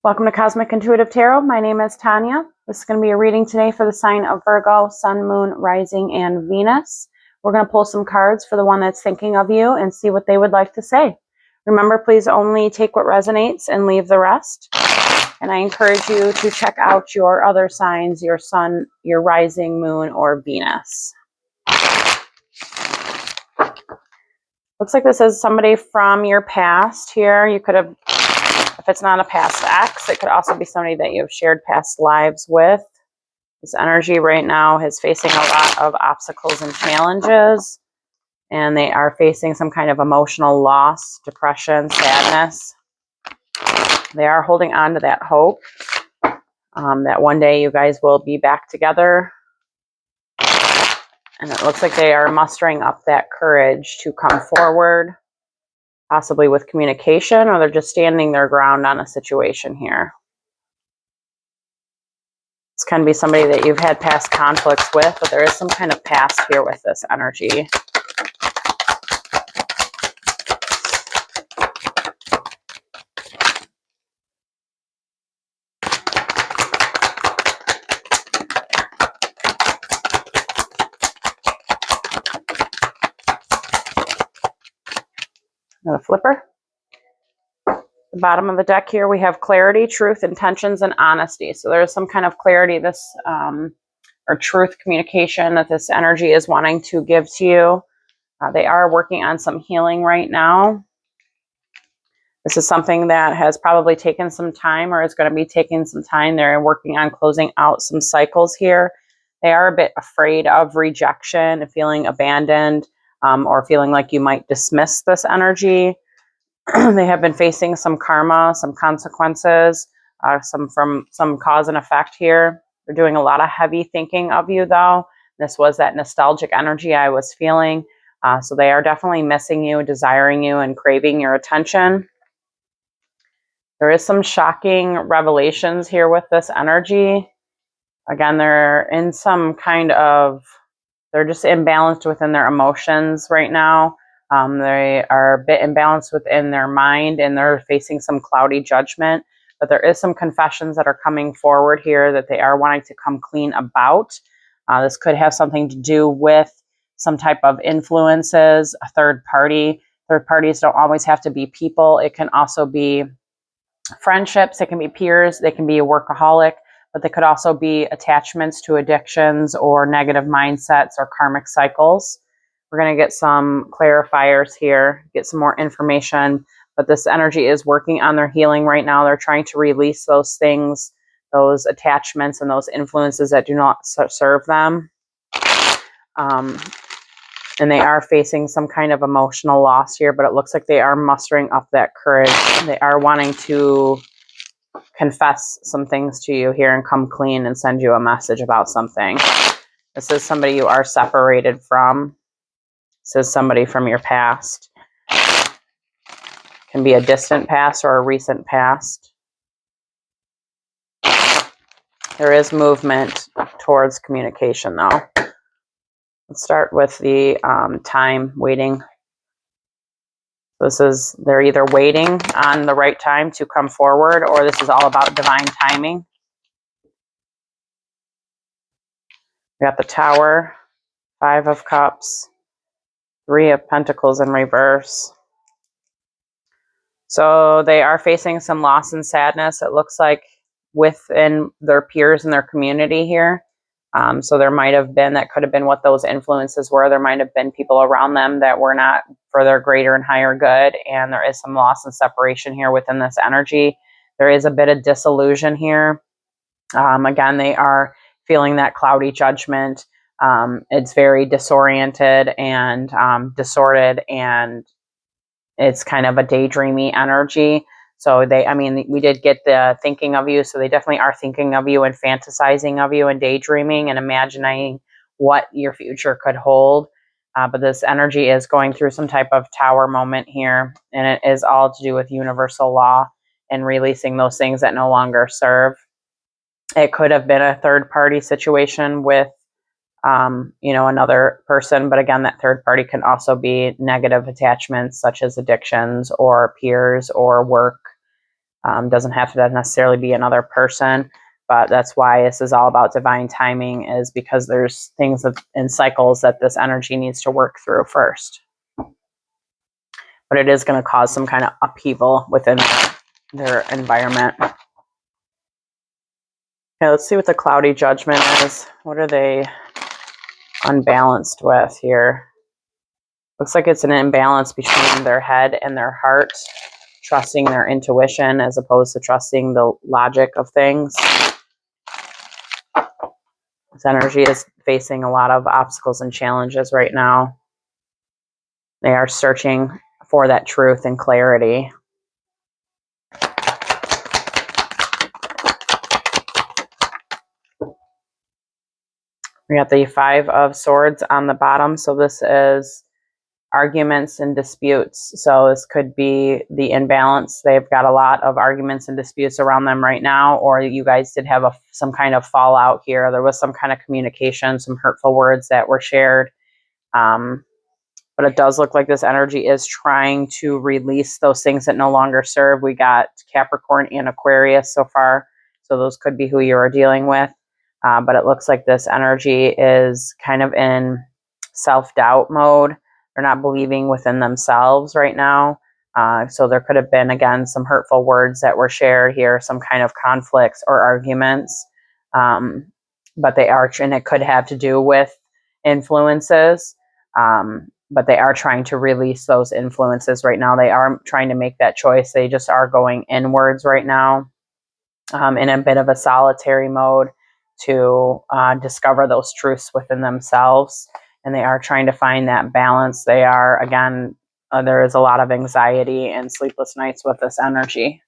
Welcome to Cosmic Intuitive Tarot. My name is Tanya. This is going to be a reading today for the sign of Virgo, Sun, Moon, Rising, and Venus. We're going to pull some cards for the one that's thinking of you and see what they would like to say. Remember, please only take what resonates and leave the rest. And I encourage you to check out your other signs, your Sun, your Rising, Moon, or Venus. Looks like this is somebody from your past here. You could have, if it's not a past ex, it could also be somebody that you've shared past lives with. This energy right now is facing a lot of obstacles and challenges, and they are facing some kind of emotional loss, depression, sadness. They are holding on to that hope that one day you guys will be back together. And it looks like they are mustering up that courage to come forward, possibly with communication, or they're just standing their ground on a situation here. This can be somebody that you've had past conflicts with, but there is some kind of past here with this energy. A flipper. The bottom of the deck here, we have clarity, truth, intentions, and honesty. So there's some kind of clarity, this or truth communication that this energy is wanting to give to you. They are working on some healing right now. This is something that has probably taken some time, or is going to be taking some time. They're working on closing out some cycles here. They are a bit afraid of rejection, feeling abandoned, or feeling like you might dismiss this energy. They have been facing some karma, some consequences, some cause and effect here. They're doing a lot of heavy thinking of you, though. This was that nostalgic energy I was feeling. So they are definitely missing you, desiring you, and craving your attention. There is some shocking revelations here with this energy. Again, they're in some kind of, they're just imbalanced within their emotions right now. They are a bit imbalanced within their mind, and they're facing some cloudy judgment. But there is some confessions that are coming forward here that they are wanting to come clean about. This could have something to do with some type of influences, a third party. Third parties don't always have to be people. It can also be friendships. It can be peers. They can be a workaholic. But they could also be attachments to addictions or negative mindsets or karmic cycles. We're going to get some clarifiers here, get some more information. But this energy is working on their healing right now. They're trying to release those things, those attachments, and those influences that do not serve them. And they are facing some kind of emotional loss here, but it looks like they are mustering up that courage. They are wanting to confess some things to you here and come clean and send you a message about something. This is somebody you are separated from. This is somebody from your past. Can be a distant past or a recent past. There is movement towards communication, though. Let's start with the time, waiting. This is, they're either waiting on the right time to come forward, or this is all about divine timing. We got the Tower, 5 of Cups, 3 of Pentacles in reverse. So they are facing some loss and sadness, it looks like, within their peers and their community here. So there might have been, that could have been what those influences were. There might have been people around them that were not for their greater and higher good. And there is some loss and separation here within this energy. There is a bit of disillusion here. Again, they are feeling that cloudy judgment. It's very disoriented and distorted, and it's kind of a daydreamy energy. So we did get the thinking of you. So they definitely are thinking of you and fantasizing of you and daydreaming and imagining what your future could hold. But this energy is going through some type of tower moment here. And it is all to do with universal law and releasing those things that no longer serve. It could have been a third party situation with another person. But again, that third party can also be negative attachments such as addictions or peers or work. Doesn't have to necessarily be another person, but that's why this is all about divine timing, is because there's things in cycles that this energy needs to work through first. But it is going to cause some kind of upheaval within their environment. Okay, let's see what the cloudy judgment is. What are they unbalanced with here? Looks like it's an imbalance between their head and their heart, trusting their intuition as opposed to trusting the logic of things. This energy is facing a lot of obstacles and challenges right now. They are searching for that truth and clarity. We got the Five of Swords on the bottom. So this is arguments and disputes. So this could be the imbalance. They've got a lot of arguments and disputes around them right now, or you guys did have some kind of fallout here. There was some kind of communication, some hurtful words that were shared. But it does look like this energy is trying to release those things that no longer serve. We got Capricorn and Aquarius so far. So those could be who you are dealing with. But it looks like this energy is kind of in self-doubt mode. They're not believing within themselves right now. So there could have been, again, some hurtful words that were shared here, some kind of conflicts or arguments. But they are, and it could have to do with influences. But they are trying to release those influences right now. They are trying to make that choice. They just are going inwards right now, in a bit of a solitary mode to discover those truths within themselves. And they are trying to find that balance. They are, again, there is a lot of anxiety and sleepless nights with this energy.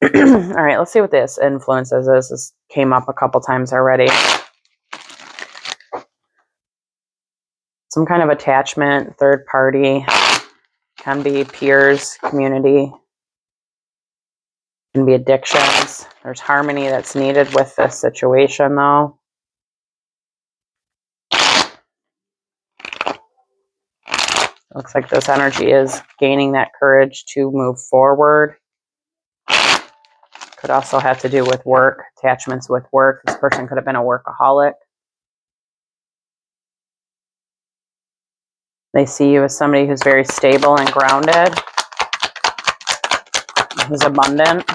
All right, let's see what this influences is. This came up a couple times already. Some kind of attachment, third party, can be peers, community, can be addictions. There's harmony that's needed with this situation, though. Looks like this energy is gaining that courage to move forward. Could also have to do with work, attachments with work. This person could have been a workaholic. They see you as somebody who's very stable and grounded, who's abundant.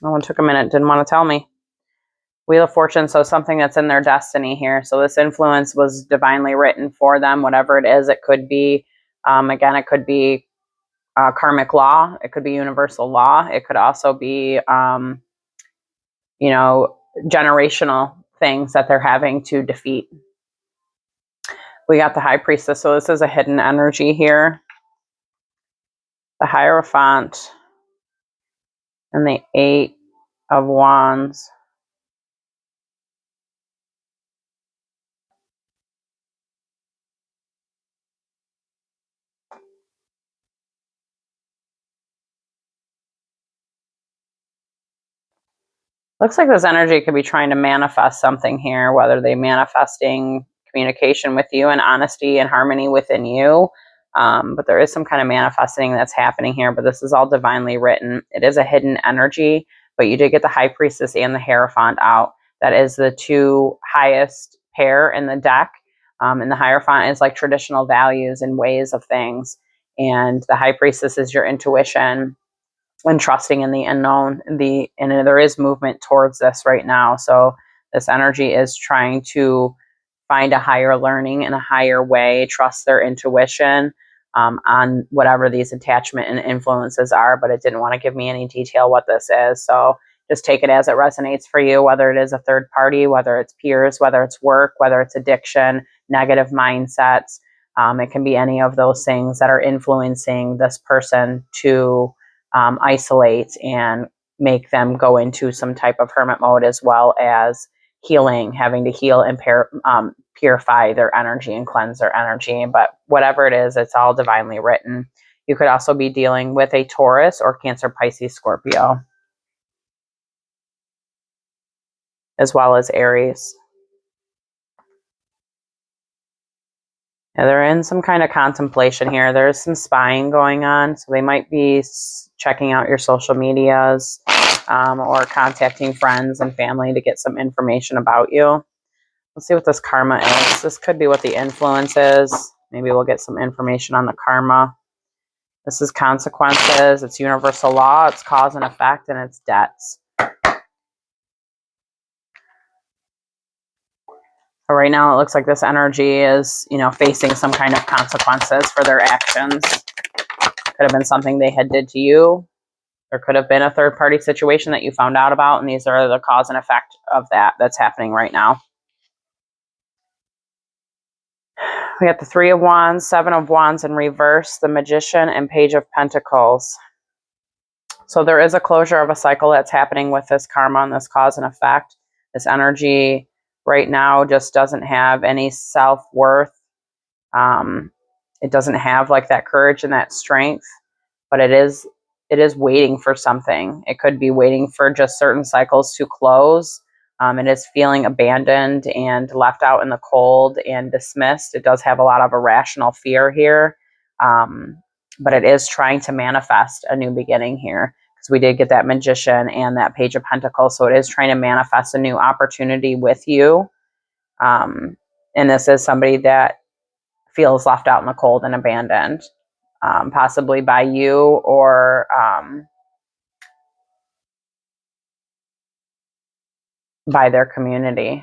No one took a minute, didn't want to tell me. Wheel of Fortune, so something that's in their destiny here. So this influence was divinely written for them, whatever it is. It could be, again, it could be karmic law. It could be universal law. It could also be, generational things that they're having to defeat. We got the High Priestess. So this is a hidden energy here. The Hierophant and the Eight of Wands. Looks like this energy could be trying to manifest something here, whether they're manifesting communication with you and honesty and harmony within you. But there is some kind of manifesting that's happening here, but this is all divinely written. It is a hidden energy, but you did get the High Priestess and the Hierophant out. That is the two highest pair in the deck. And the Hierophant is like traditional values and ways of things. And the High Priestess is your intuition and trusting in the unknown. And there is movement towards this right now. So this energy is trying to find a higher learning in a higher way, trust their intuition on whatever these attachment and influences are, but it didn't want to give me any detail what this is. So just take it as it resonates for you, whether it is a third party, whether it's peers, whether it's work, whether it's addiction, negative mindsets. It can be any of those things that are influencing this person to isolate and make them go into some type of hermit mode, as well as healing, having to heal and purify their energy and cleanse their energy. But whatever it is, it's all divinely written. You could also be dealing with a Taurus or Cancer, Pisces, Scorpio, as well as Aries. Yeah, they're in some kind of contemplation here. There's some spying going on. So they might be checking out your social medias or contacting friends and family to get some information about you. Let's see what this karma is. This could be what the influence is. Maybe we'll get some information on the karma. This is consequences. It's universal law. It's cause and effect, and it's debts. So right now, it looks like this energy is, facing some kind of consequences for their actions. Could have been something they had did to you. There could have been a third-party situation that you found out about, and these are the cause and effect of that's happening right now. We got the Three of Wands, Seven of Wands in reverse, the Magician, and Page of Pentacles. So there is a closure of a cycle that's happening with this karma and this cause and effect. This energy right now just doesn't have any self-worth. It doesn't have like that courage and that strength, but it is waiting for something. It could be waiting for just certain cycles to close. It is feeling abandoned and left out in the cold and dismissed. It does have a lot of irrational fear here, but it is trying to manifest a new beginning here, because we did get that Magician and that Page of Pentacles. So it is trying to manifest a new opportunity with you. And this is somebody that feels left out in the cold and abandoned, possibly by you or by their community.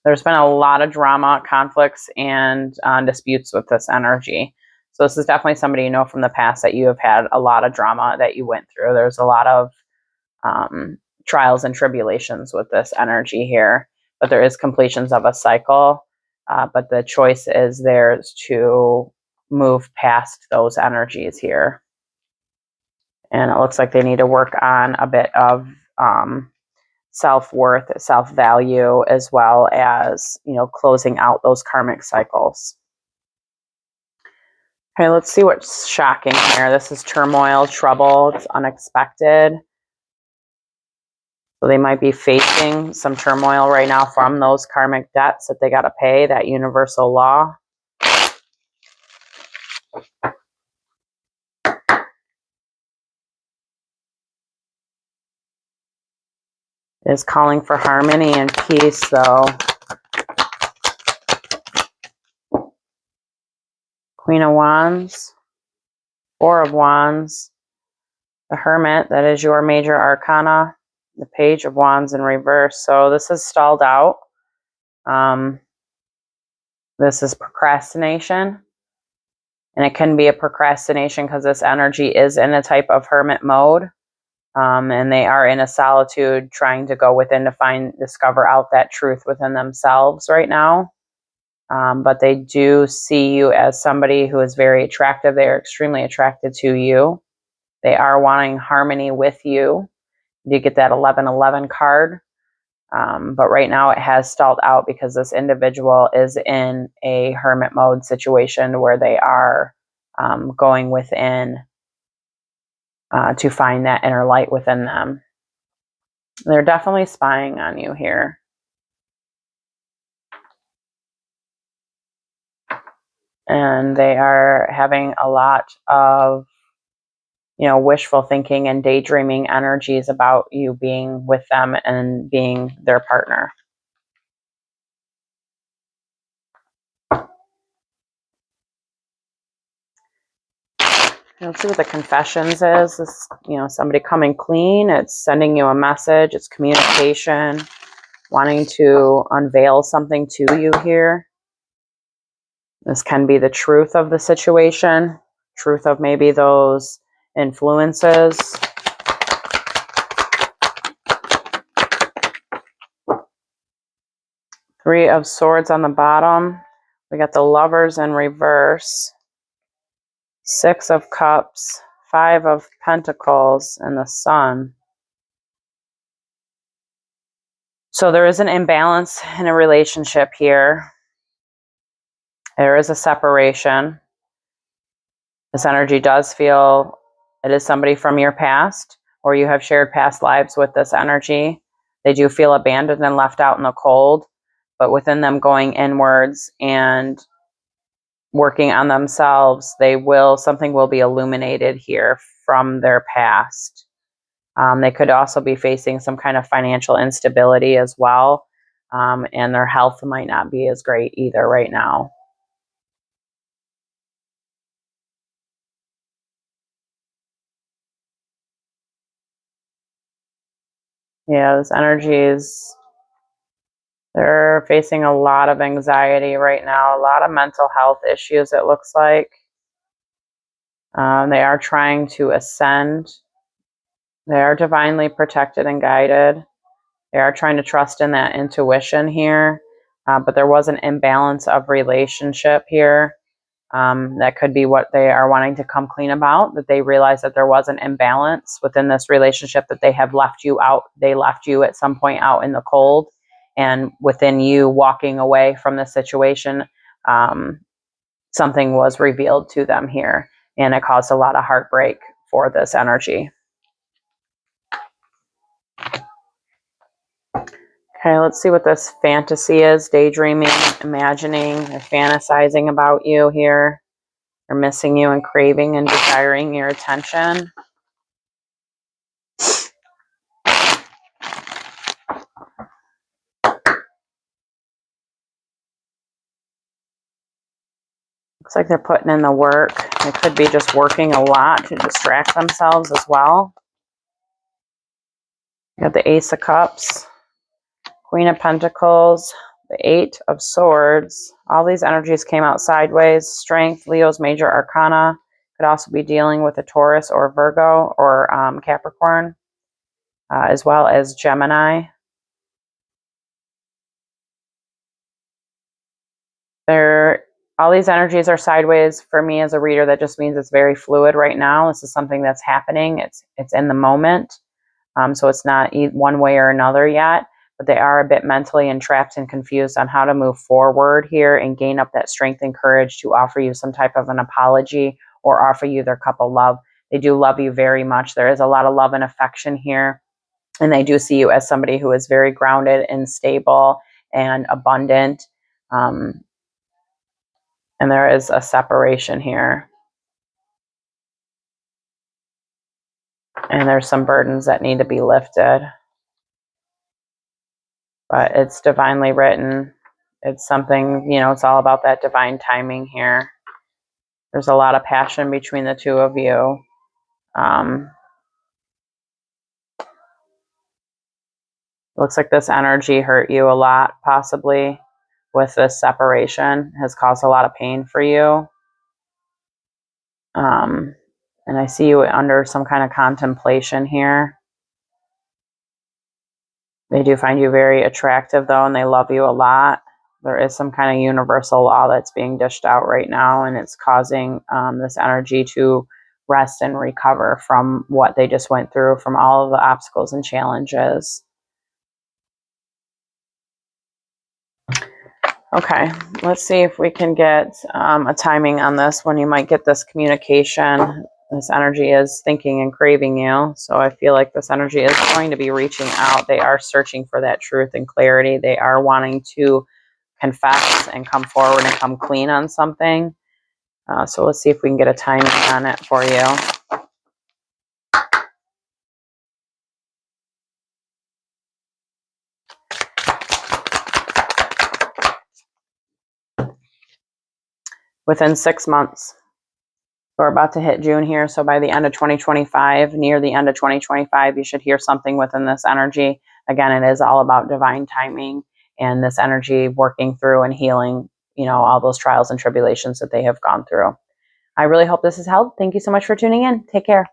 There's been a lot of drama, conflicts, and disputes with this energy. So this is definitely somebody from the past that you have had a lot of drama that you went through. There's a lot of trials and tribulations with this energy here, but there is completions of a cycle. But the choice is theirs to move past those energies here. And it looks like they need to work on a bit of self-worth, self-value, as well as, closing out those karmic cycles. Okay, let's see what's shocking here. This is turmoil, trouble, it's unexpected. So they might be facing some turmoil right now from those karmic debts that they got to pay, that universal law. It is calling for harmony and peace, though. Queen of Wands, Four of Wands, the Hermit, that is your major arcana, the Page of Wands in reverse. So this is stalled out. This is procrastination. And it can be a procrastination because this energy is in a type of hermit mode. And they are in a solitude trying to go within to discover out that truth within themselves right now. But they do see you as somebody who is very attractive. They are extremely attracted to you. They are wanting harmony with you. You get that 1111 card. But right now it has stalled out because this individual is in a hermit mode situation where they are going within to find that inner light within them. They're definitely spying on you here. And they are having a lot of, wishful thinking and daydreaming energies about you being with them and being their partner. Let's see what the confessions is. This, somebody coming clean. It's sending you a message. It's communication, wanting to unveil something to you here. This can be the truth of the situation, truth of maybe those influences. Three of Swords on the bottom. We got the Lovers in reverse. Six of Cups, Five of Pentacles, and the Sun. So there is an imbalance in a relationship here. There is a separation. This energy does feel it is somebody from your past, or you have shared past lives with this energy. They do feel abandoned and left out in the cold, but within them going inwards and working on themselves, something will be illuminated here from their past. They could also be facing some kind of financial instability as well. And their health might not be as great either right now. Yeah, this energy is, they're facing a lot of anxiety right now, a lot of mental health issues, it looks like. They are trying to ascend. They are divinely protected and guided. They are trying to trust in that intuition here, but there was an imbalance of relationship here. That could be what they are wanting to come clean about, that they realize that there was an imbalance within this relationship, that they have left you out. They left you at some point out in the cold, and within you walking away from the situation, something was revealed to them here, and it caused a lot of heartbreak for this energy. Okay, let's see what this fantasy is. Daydreaming, imagining, or fantasizing about you here. They're missing you and craving and desiring your attention. Looks like they're putting in the work. They could be just working a lot to distract themselves as well. You have the Ace of Cups, Queen of Pentacles, the Eight of Swords. All these energies came out sideways. Strength, Leo's major arcana. Could also be dealing with a Taurus or Virgo or Capricorn, as well as Gemini. All these energies are sideways for me as a reader. That just means it's very fluid right now. This is something that's happening. It's in the moment. So it's not one way or another yet, but they are a bit mentally entrapped and confused on how to move forward here and gain up that strength and courage to offer you some type of an apology or offer you their cup of love. They do love you very much. There is a lot of love and affection here. And they do see you as somebody who is very grounded and stable and abundant. And there is a separation here. And there's some burdens that need to be lifted. But it's divinely written. It's something, it's all about that divine timing here. There's a lot of passion between the two of you. Looks like this energy hurt you a lot, possibly, with this separation. Has caused a lot of pain for you. And I see you under some kind of contemplation here. They do find you very attractive, though, and they love you a lot. There is some kind of universal law that's being dished out right now, and it's causing this energy to rest and recover from what they just went through, from all of the obstacles and challenges. Okay, let's see if we can get a timing on this, when you might get this communication. This energy is thinking and craving you, so I feel like this energy is going to be reaching out. They are searching for that truth and clarity. They are wanting to confess and come forward and come clean on something. So let's see if we can get a timing on it for you. Within 6 months. We're about to hit June here, so by the end of 2025, near the end of 2025, you should hear something within this energy. Again, it is all about divine timing and this energy working through and healing, all those trials and tribulations that they have gone through. I really hope this has helped. Thank you so much for tuning in. Take care.